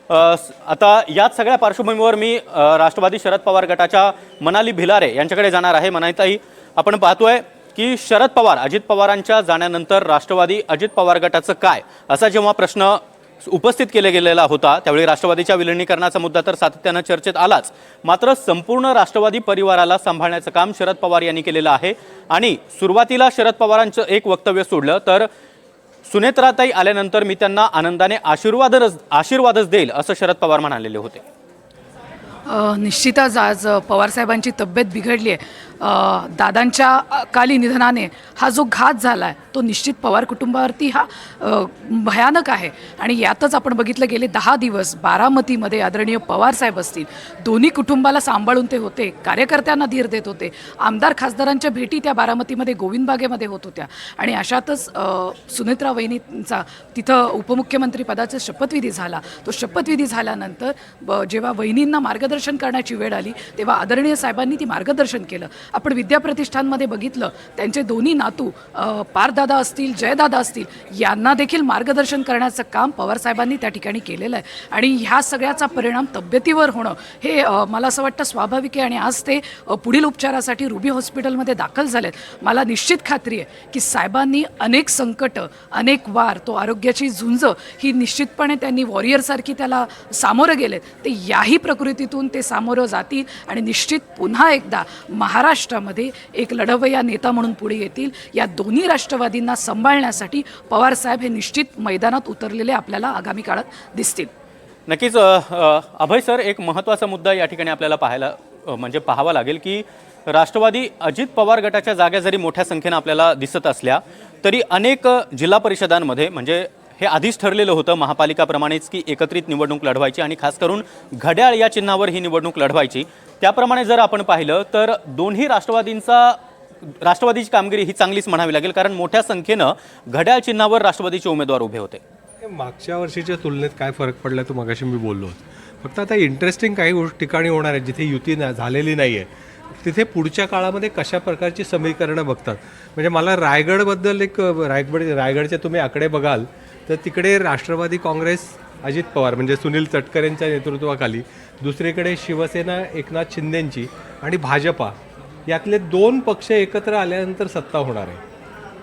आता याच सगळ्या पार्श्वभूमीवर मी राष्ट्रवादी शरद पवार गटाच्या मनाली भिलारे यांच्याकडे जाणार आहे। मनालीताई, आपण पाहतोय की शरद पवार अजित पवारांच्या जाण्यानंतर राष्ट्रवादी अजित पवार गटाचं काय, असा जेव्हा प्रश्न उपस्थित केला गेलेला होता त्यावेळी राष्ट्रवादीच्या विलीनीकरणाचा मुद्दा तर सातत्यानं चर्चेत आलाच, मात्र संपूर्ण राष्ट्रवादी परिवाराला सांभाळण्याचं काम शरद पवार यांनी केलेलं आहे। आणि सुरुवातीला शरद पवारांचं एक वक्तव्य सोडलं तर सुनेत्राताई आल्यानंतर मी त्यांना आनंदाने आशीर्वादच देईल असं शरद पवार म्हणालेले होते। निश्चितच आज पवारसाहेबांची तब्येत बिघडली आहे। दादांच्या अकाली निधनाने हा जो घात झाला आहे तो निश्चित पवार कुटुंबावरती हा भयानक आहे। आणि यातच आपण बघितलं गेले 10 दिवस बारामतीमध्ये आदरणीय पवारसाहेब असतील, दोन्ही कुटुंबाला सांभाळून ते होते, कार्यकर्त्यांना धीर देत होते। आमदार खासदारांच्या भेटी त्या बारामतीमध्ये गोविंदबागेमध्ये होत होत्या। आणि अशातच सुनेत्रा वहिनींचा तिथं उपमुख्यमंत्री पदाचा शपथविधी झाला। तो शपथविधी झाल्यानंतर जेव्हा वहिनींना मार्गदर्शन करण्याची वेळ आली तेव्हा आदरणीय साहेबांनी ती मार्गदर्शन केलं। आपण विद्याप्रतिष्ठानमध्ये बघितलं त्यांचे दोन्ही नातू पारदादा असतील, जयदादा असतील, यांना देखील मार्गदर्शन करण्याचं काम पवारसाहेबांनी त्या ठिकाणी केलेलं आहे। आणि ह्या सगळ्याचा परिणाम तब्येतीवर होणं हे मला असं वाटतं स्वाभाविक आहे। आणि आज ते पुढील उपचारासाठी रुबी हॉस्पिटलमध्ये दाखल झालेत। मला निश्चित खात्री आहे की साहेबांनी अनेक संकट, अनेक वार, तो आरोग्याची झुंज ही निश्चितपणे त्यांनी वॉरियरसारखी त्याला सामोरं गेलेत, ते याही प्रकृतीतून ते सामोरं जातील आणि निश्चित पुन्हा एकदा महाराष्ट्रामध्ये एक लढवय्या नेता म्हणून पुढे येतील। या दोन्ही राष्ट्रवादींना सांभाळण्यासाठी पवारसाहेब हे निश्चित मैदानात उतरलेले आपल्याला आगामी काळात दिसतील। नक्कीच अभय सर, एक महत्त्वाचा मुद्दा या ठिकाणी आपल्याला पाहावा लागेल की राष्ट्रवादी अजित पवार गटाच्या जागा जरी मोठ्या संख्येने आपल्याला दिसत असल्या तरी अनेक जिल्हा परिषदांमध्ये म्हणजे हे आधीच ठरलेलं होतं महापालिकाप्रमाणेच की एकत्रित निवडणूक लढवायची आणि खास करून घड्याळ या चिन्हावर ही निवडणूक लढवायची। त्याप्रमाणे जर आपण पाहिलं तर दोन्ही राष्ट्रवादीची कामगिरी ही चांगलीच म्हणावी लागेल, कारण मोठ्या संख्येनं घड्याळ चिन्हावर राष्ट्रवादीचे उमेदवार उभे होते। मागच्या वर्षीच्या तुलनेत काय फरक पडला तो मगाशी मी बोललो। फक्त आता इंटरेस्टिंग काही ठिकाणी होणार आहे जिथे युती झालेली नाही आहे, तिथे पुढच्या काळामध्ये कशा प्रकारची समीकरणं बघतात। म्हणजे मला रायगडबद्दल रायगडचे तुम्ही आकडे बघाल तर तिकडे राष्ट्रवादी काँग्रेस अजित पवार म्हणजे सुनील तटकरेंच्या नेतृत्वाखाली, दुसरीकडे शिवसेना एकनाथ शिंदेंची आणि भाजपा यातले 2 पक्ष एकत्र आल्यानंतर सत्ता होणार आहे।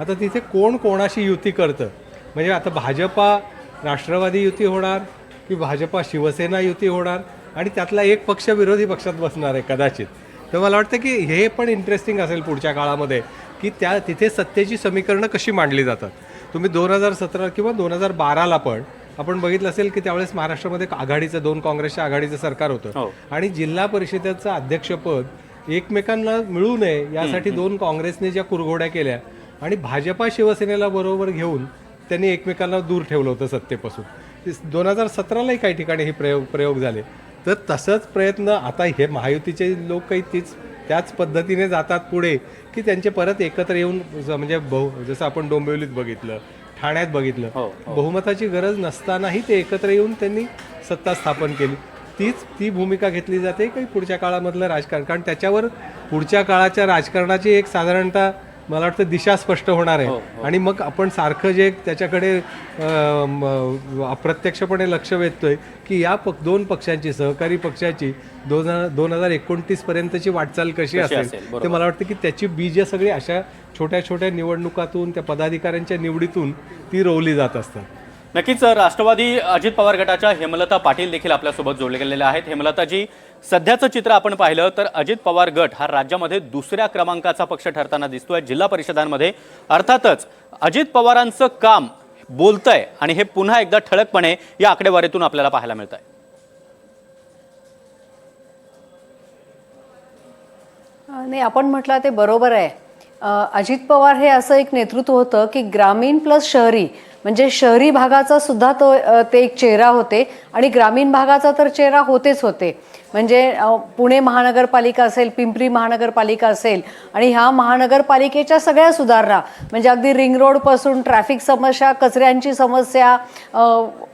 आता तिथे कोण कोणाशी युती करतं, म्हणजे आता भाजपा राष्ट्रवादी युती होणार की भाजपा शिवसेना युती होणार आणि त्यातला एक पक्ष विरोधी पक्षात बसणार आहे कदाचित। तर मला वाटतं की हे पण इंटरेस्टिंग असेल पुढच्या काळामध्ये की तिथे सत्तेची समीकरणं कशी मांडली जातात। तुम्ही 2017 किंवा 2012ला पण आपण बघितलं असेल की त्यावेळेस महाराष्ट्रामध्ये आघाडीचं 2 काँग्रेसच्या आघाडीचं सरकार होतं आणि जिल्हा परिषदेचं अध्यक्षपद एकमेकांना मिळू नये यासाठी 2 काँग्रेसने ज्या कुरघोड्या केल्या आणि भाजपा शिवसेनेला बरोबर घेऊन त्यांनी एकमेकांना दूर ठेवलं होतं सत्तेपासून। 2017लाही काही ठिकाणी हे प्रयोग झाले। तर तसंच प्रयत्न आता हे महायुतीचे लोक काही त्याच पद्धतीने जातात पुढे की त्यांचे परत एकत्र येऊन म्हणजे जसं आपण डोंबिवलीत बघितलं, ठाण्यात बघितलं, बहुमताची गरज नसतानाही ते एकत्र येऊन त्यांनी सत्ता स्थापन केली। ती भूमिका घेतली जाते काही पुढच्या काळामधलं राजकारण, कारण त्याच्यावर पुढच्या काळाच्या राजकारणाची एक साधारणतः मला वाटतं दिशा स्पष्ट होणार आहे। आणि मग आपण सारखं जे त्याच्याकडे अप्रत्यक्षपणे लक्ष वेधतोय की या 2 पक्षांची, सहकारी पक्षाची 2029 पर्यंतची वाटचाल कशी असेल, ते मला वाटतं की त्याची बीज सगळी अशा छोट्या छोट्या निवडणुकातून, त्या पदाधिकाऱ्यांच्या निवडीतून ती रोवली जात असतात। नक्कीच राष्ट्रवादी अजित पवार गटाच्या हेमलता पाटील देखील आपल्यासोबत जोडले गेलेले आहेत। हेमलताजी, सध्याचं चित्र आपण पाहिलं तर अजित पवार गट हा राज्यामध्ये 2ऱ्या क्रमांकाचा पक्ष ठरताना दिसतोय जिल्हा परिषदांमध्ये। अर्थातच अजित पवारांचं काम बोलतंय आणि हे पुन्हा एकदा ठळकपणे या आकडेवारीतून आपल्याला पाहायला मिळतंय। नाही, आपण म्हटलं ते बरोबर आहे। अजित पवार हे असं एक नेतृत्व होतं की ग्रामीण प्लस शहरी, म्हणजे शहरी भागाचा सुद्धा ते एक चेहरा होते आणि ग्रामीण भागाचा तर चेहरा होते। म्हणजे पुणे महानगरपालिका असेल, पिंपरी महानगरपालिका असेल आणि ह्या महानगरपालिकेच्या सगळ्या सुधारणा, म्हणजे अगदी रिंग रोडपासून ट्रॅफिक समस्या, कचऱ्यांची समस्या,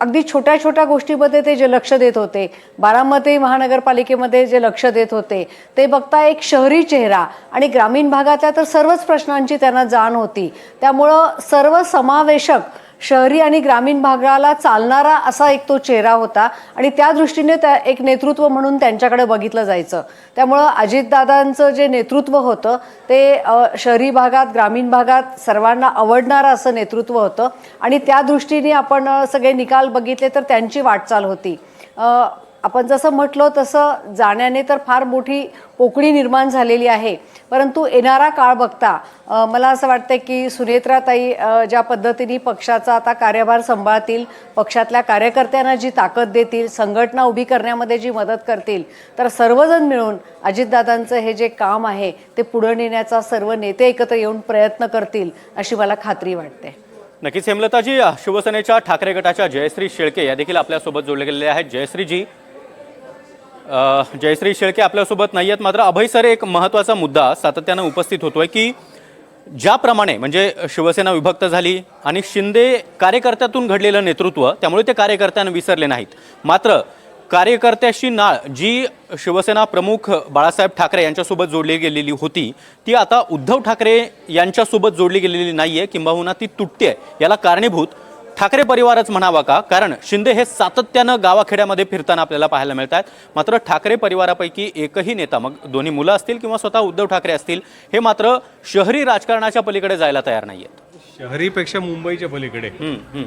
अगदी छोट्या छोट्या गोष्टीमध्ये ते जे लक्ष देत होते, बारामती महानगरपालिकेमध्ये जे लक्ष देत होते, ते बघता एक शहरी चेहरा आणि ग्रामीण भागातल्या तर सर्वच प्रश्नांची त्यांना जाण होती। त्यामुळं सर्वसमावेशक शहरी आणि ग्रामीण भागाला चालणारा असा एक तो चेहरा होता आणि त्या दृष्टीने त्या एक नेतृत्व म्हणून त्यांच्याकडे बघितलं जायचं. त्यामुळं अजितदादांचं जे नेतृत्व होतं ते शहरी भागात, ग्रामीण भागात सर्वांना आवडणारं असं नेतृत्व होतं आणि त्या दृष्टीने आपण सगळे निकाल बघितले तर त्यांची वाटचाल होती. आपण जसं म्हटलं तसं जाण्याने तर फार मोठी पोकळी निर्माण झालेली आहे, परंतु येणारा काळ बघता मला असं वाटतं की सुनेत्राताई ज्या पद्धतीने पक्षाचा आता कार्यभार सांभाळतील, पक्षातल्या कार्यकर्त्यांना जी ताकद देतील, संघटना उभी करण्यामध्ये जी मदत करतील, तर सर्वजण मिळून अजितदादांचं हे जे काम आहे ते पुढे नेण्याचा सर्व नेते एकत्र येऊन प्रयत्न करतील अशी मला खात्री वाटते. नक्कीच हेमलताजी, शिवसेनेच्या ठाकरे गटाच्या जयश्री शेळके या देखील आपल्यासोबत जोडले गेलेले आहेत. जयश्री शेळके आपल्यासोबत नाही आहेत, मात्र अभय सर, एक महत्त्वाचा मुद्दा सातत्यानं उपस्थित होतोय की ज्याप्रमाणे म्हणजे शिवसेना विभक्त झाली आणि शिंदे कार्यकर्त्यातून घडलेलं नेतृत्व, त्यामुळे ते कार्यकर्त्यांना विसरले नाहीत. मात्र कार्यकर्त्याशी नाळ जी शिवसेना प्रमुख बाळासाहेब ठाकरे यांच्यासोबत जोडली गेलेली होती ती आता उद्धव ठाकरे यांच्यासोबत जोडली गेलेली नाही आहे, किंबहुना ती तुटते आहे. याला कारणीभूत ठाकरे परिवारच म्हणावा का? कारण शिंदे हे सातत्यानं गावाखेड्यामध्ये फिरताना आपल्याला पाहायला मिळत आहेत, मात्र ठाकरे परिवारापैकी एकही नेता, मग दोन्ही मुलं असतील किंवा स्वतः उद्धव ठाकरे असतील, हे मात्र शहरी राजकारणाच्या पलीकडे जायला तयार नाही आहेत. शहरीपेक्षा मुंबईच्या पलीकडे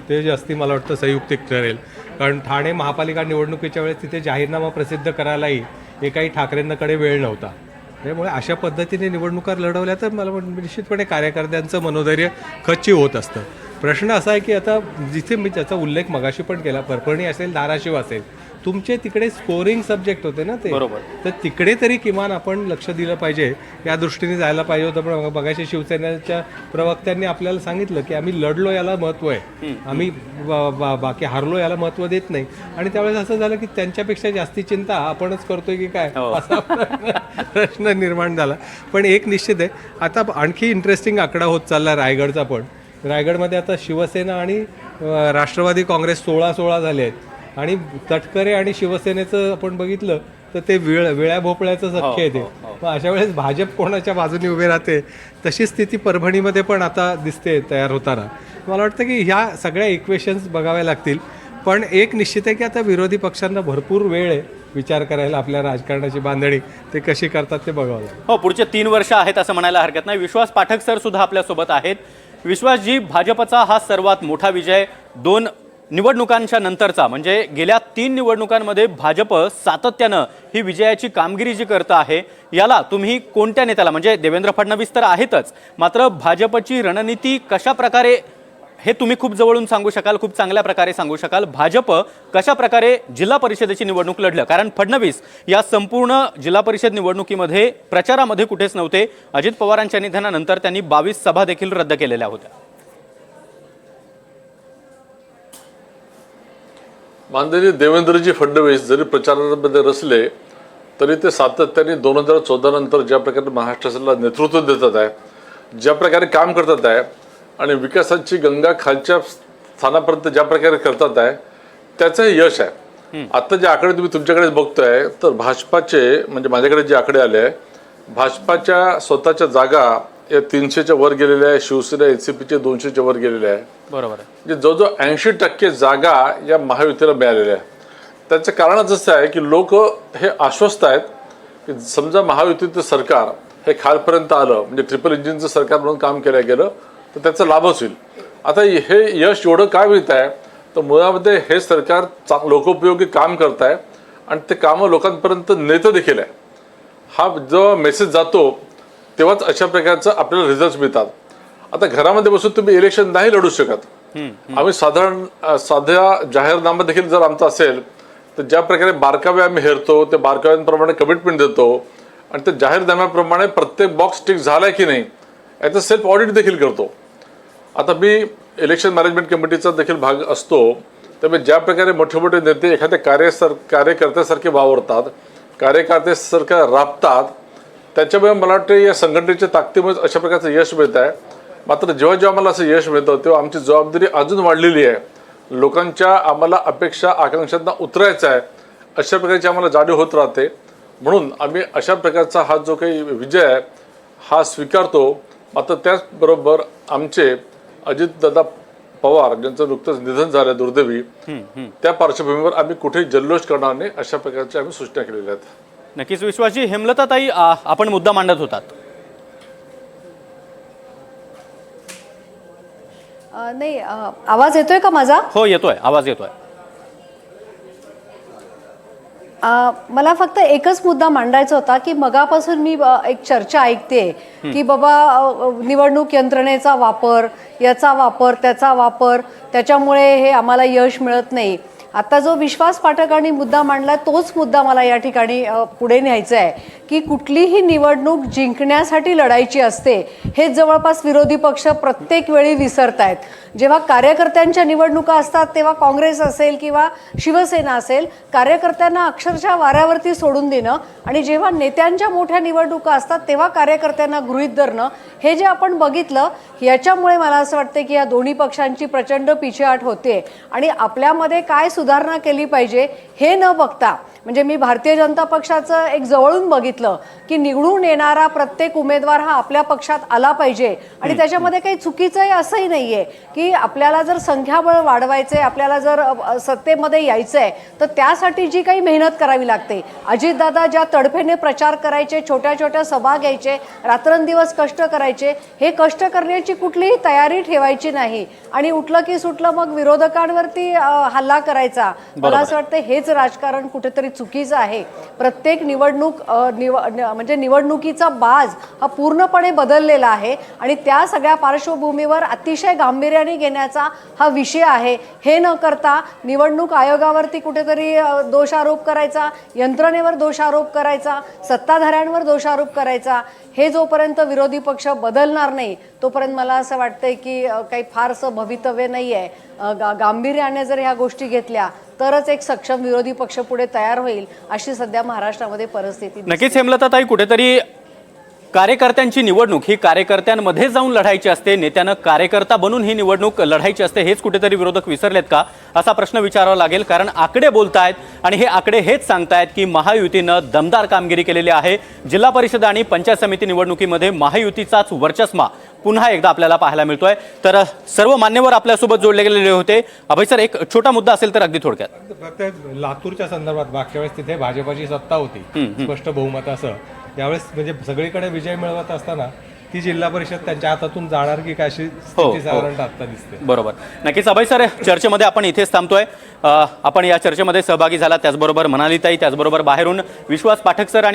ते जास्ती मला वाटतं संयुक्तिक ठरेल. कारण ठाणे महापालिका निवडणुकीच्या वेळेस तिथे जाहीरनामा प्रसिद्ध करायलाही एकाही ठाकरेंकडे वेळ नव्हता. त्यामुळे अशा पद्धतीने निवडणुका लढवल्या तर मला निश्चितपणे कार्यकर्त्यांचं मनोधैर्य खच्ची होत असतं. प्रश्न असा आहे की आता जिथे मी त्याचा उल्लेख मगाशी पण केला, परभणी असेल, धाराशिव असेल, तुमचे तिकडे स्कोरिंग सब्जेक्ट होते ना ते, बरोबर. तर तिकडे तरी किमान आपण लक्ष दिलं पाहिजे, या दृष्टीने जायला पाहिजे होतं. पण मगाशी शिवसेनेच्या प्रवक्त्यांनी आपल्याला सांगितलं की आम्ही लढलो याला महत्त्व आहे, आम्ही बाकी हारलो याला महत्त्व देत नाही. आणि त्यावेळेस असं झालं की त्यांच्यापेक्षा जास्ती चिंता आपणच करतोय की काय, असा प्रश्न निर्माण झाला. पण एक निश्चित आहे, आता आणखी इंटरेस्टिंग आकडा होत चालला रायगडचा. पण रायगडमध्ये आता शिवसेना आणि राष्ट्रवादी काँग्रेस 16-16 झाले आहेत आणि तटकरे आणि शिवसेनेचं आपण बघितलं तर ते विळ्या भोपळ्याचं सख्य आहे ते. मग अशा वेळेस भाजप कोणाच्या बाजूने उभे राहते, तशी स्थिती परभणीमध्ये पण आता दिसते तयार होताना. मला वाटतं की ह्या सगळ्या इक्वेशन्स बघाव्या लागतील. पण एक निश्चित आहे की आता विरोधी पक्षांना भरपूर वेळ आहे विचार करायला, आपल्या राजकारणाची बांधणी ते कशी करतात ते बघावं लागेल. हो, पुढचे 3 वर्ष आहेत असं म्हणायला हरकत नाही. विश्वास पाठक सर सुद्धा आपल्यासोबत आहेत. विश्वासजी, भाजपचा हा सर्वात मोठा विजय 2 निवडणुकांच्या नंतरचा, म्हणजे गेल्या 3 निवडणुकांमध्ये भाजप सातत्यानं ही विजयाची कामगिरी जी करत आहे, याला तुम्ही कोणत्या नेत्याला, म्हणजे देवेंद्र फडणवीस तर आहेतच, मात्र भाजपची रणनीती कशा प्रकारे, हे तुम्ही खूप जवळून सांगू शकाल, खूप चांगल्या प्रकारे सांगू शकाल. भाजप कशा प्रकारे जिल्हा परिषदेची निवडणूक लढलं? कारण फडणवीस या संपूर्ण जिल्हा परिषद निवडणुकीमध्ये प्रचारामध्ये कुठेच नव्हते. अजित पवारांच्या निधनानंतर त्यांनी 22 सभा देखील रद्द केलेल्या होत्या. माननीय देवेंद्रजी फडणवीस जरी प्रचारामध्ये रचले तरी ते सातत्याने 2014 नंतर ज्या प्रकारे महाराष्ट्राला नेतृत्व देतात आहे, ज्या प्रकारे काम करतात आहे आणि विकासाची गंगा खालच्या स्थानापर्यंत ज्या प्रकारे करतात आहे, त्याचं हे यश आहे. आता जे आकडे तुम्ही तुमच्याकडे बघतोय तर भाजपाचे, म्हणजे माझ्याकडे जे आकडे आले आहे, भाजपाच्या स्वतःच्या जागा या 300च्या वर गेलेल्या आहे, शिवसेना एनसीपीचे 200च्या वर गेलेले आहे. बरोबर आहे. म्हणजे जवळजवळ 80% जागा या महायुतीला मिळालेल्या आहे. त्याचं कारणच असं आहे की लोक हे आश्वस्त आहेत की समजा महायुतीचं सरकार हे खालपर्यंत आलं, म्हणजे ट्रिपल इंजिनचं सरकार म्हणून काम केलं गेलं तर त्याचा लाभच होईल. आता हे यश एवढं काय मिळत आहे तर मुळामध्ये हे सरकार लोकोपयोगी काम करत आहे आणि ते कामं लोकांपर्यंत नेतं देखील आहे. हा जेव्हा मेसेज जातो तेव्हाच अशा प्रकारचं आपल्याला रिझल्ट मिळतात. आता घरामध्ये बसून तुम्ही इलेक्शन नाही लढू शकत. आम्ही साध्या जाहीरनामा देखील जर आमचा असेल तर ज्या प्रकारे बारकावे आम्ही हेरतो, त्या बारकाव्यांप्रमाणे कमिटमेंट देतो आणि त्या जाहीरनाम्याप्रमाणे प्रत्येक बॉक्स टिक झालाय की नाही याचं सेल्फ ऑडिट देखील करतो. आता मी इलेक्शन मॅनेजमेंट कमिटीचा देखील भाग असतो, त्यामुळे ज्या प्रकारे मोठे मोठे नेते एखाद्या कार्यकर्त्यासारखे वावरतात, कार्यकर्त्यासारखं राबतात, त्याच्यामुळे मला वाटतं या संघटनेच्या ताकदीमुळे अशा प्रकारचं यश मिळत आहे. मात्र जेव्हा जेव्हा मला असं यश मिळतं तेव्हा आमची जबाबदारी अजून वाढलेली आहे. लोकांच्या आम्हाला अपेक्षा आकांक्षांना उतरायचं आहे, अशा प्रकारची आम्हाला जाणीव होत राहते. म्हणून आम्ही अशा प्रकारचा हा जो काही विजय आहे हा स्वीकारतो. मात्र त्याचबरोबर आमचे अजितदादा पवार ज्यांचं नुकतंच निधन झालं दुर्दैवी, त्या पार्श्वभूमीवर आम्ही कुठेही जल्लोष करणार नाही अशा प्रकारच्या आम्ही सूचना केलेल्या आहेत. नक्कीच विश्वासजी. हेमलताताई, आपण मुद्दा मांडत होतात. नाही, आवाज येतोय का माझा? हो, येतोय, आवाज येतोय. मला फक्त एकच मुद्दा मांडायचा होता की मगापासून मी एक चर्चा ऐकते की बाबा निवडणूक यंत्रणेचा वापर, याचा वापर, त्याचा वापर, त्याच्यामुळे हे आम्हाला यश मिळत नाही. आता जो विश्वास पाठकांनी मुद्दा मांडला तोच मुद्दा मला या ठिकाणी पुढे न्यायचा आहे की कुठलीही निवडणूक जिंकण्यासाठी लढायची असते हे जवळपास विरोधी पक्ष प्रत्येक वेळी विसरत आहेत. जेव्हा कार्यकर्त्यांच्या निवडणुका असतात तेव्हा काँग्रेस असेल किंवा शिवसेना असेल, कार्यकर्त्यांना अक्षरशः वाऱ्यावरती सोडून देणं, आणि जेव्हा नेत्यांच्या मोठ्या निवडणुका असतात तेव्हा कार्यकर्त्यांना गृहीत धरणं, हे जे आपण बघितलं, याच्यामुळे मला असं वाटतं की या दोन्ही पक्षांची प्रचंड पिछेहाट होते आणि आपल्यामध्ये काय सुधारणा केली पाहिजे हे न बघता, म्हणजे मी भारतीय जनता पक्षाचं एक जवळून बघितलं की निवडून येणारा प्रत्येक उमेदवार हा आपल्या पक्षात आला पाहिजे आणि त्याच्यामध्ये काही चुकीचंही असंही नाही आहे की आपल्याला जर संख्याबळ वाढवायचं आहे, आपल्याला जर सत्तेमध्ये यायचं आहे तर त्यासाठी जी काही मेहनत करावी लागते. अजितदादा ज्या तडफेने प्रचार करायचे, छोट्या छोट्या सभा घ्यायचे, रात्रंदिवस कष्ट करायचे, हे कष्ट करण्याची कुठलीही तयारी ठेवायची नाही आणि उठलं की सुटलं मग विरोधकांवरती हल्ला करायचा. मला असं वाटतं हेच राजकारण कुठेतरी चुकीचं आहे. प्रत्येक निवडणूक म्हणजे निवडणुकीचा बाज हा पूर्णपणे बदललेला आहे आणि त्या सगळ्या पार्श्वभूमीवर अतिशय गांभीर्याने घेण्याचा हा विषय आहे. हे न करता निवडणूक आयोगावरती कुठेतरी दोषारोप करायचा, यंत्रणेवर दोषारोप करायचा, सत्ताधाऱ्यांवर दोषारोप करायचा, हे जोपर्यंत विरोधी पक्ष बदलणार नाही तोपर्यंत मला असं वाटतंय की काही फारसं भवितव्य नाही आहे. गांभीर्याने जर ह्या गोष्टी घेतल्या तरच एक सक्षम विरोधी पक्ष पुढे तयार होईल, अशी सध्या महाराष्ट्रामध्ये परिस्थिती दिसते. नक्कीच हेमलताताई, कुठेतरी कार्यकर्त्यांची निवडणूक ही कार्यकर्त्यांमध्ये जाऊन लढायची असते, नेत्यानं कार्यकर्ता बनून ही निवडणूक लढायची असते, हेच कुठेतरी विरोधक विसरलेत का असा प्रश्न विचारावा लागेल. कारण आकडे बोलतायत आणि हे आकडे हेच सांगतायत की महायुतीनं दमदार कामगिरी केलेली आहे. जिल्हा परिषद आणि पंचायत समिती निवडणुकीमध्ये महायुतीचाच वर्चस्व पुन्हा एकदा आपल्याला पाहायला मिळतोय. तर सर्व मान्यवर आपल्यासोबत जोडले गेलेले होते. अभय सर, एक छोटा मुद्दा असेल तर अगदी थोडक्यात. फक्त लातूरच्या संदर्भात मागच्या वेळेस तिथे भाजपची सत्ता होती, स्पष्ट बहुमतासह. यावेळेस म्हणजे सगळीकडे विजय मिळवत असताना ती जिल्हा परिषद त्यांच्या हातातून जाणार की काय अशी स्थिती साधारणतः आता दिसते. बरोबर. नक्कीच अभय सर, चर्चेमध्ये आपण इथेच थांबतोय. आपण या चर्चेमध्ये सहभागी झाला, त्याचबरोबर मनालीताई, त्याचबरोबर बाहेरून विश्वास पाठक सर आणि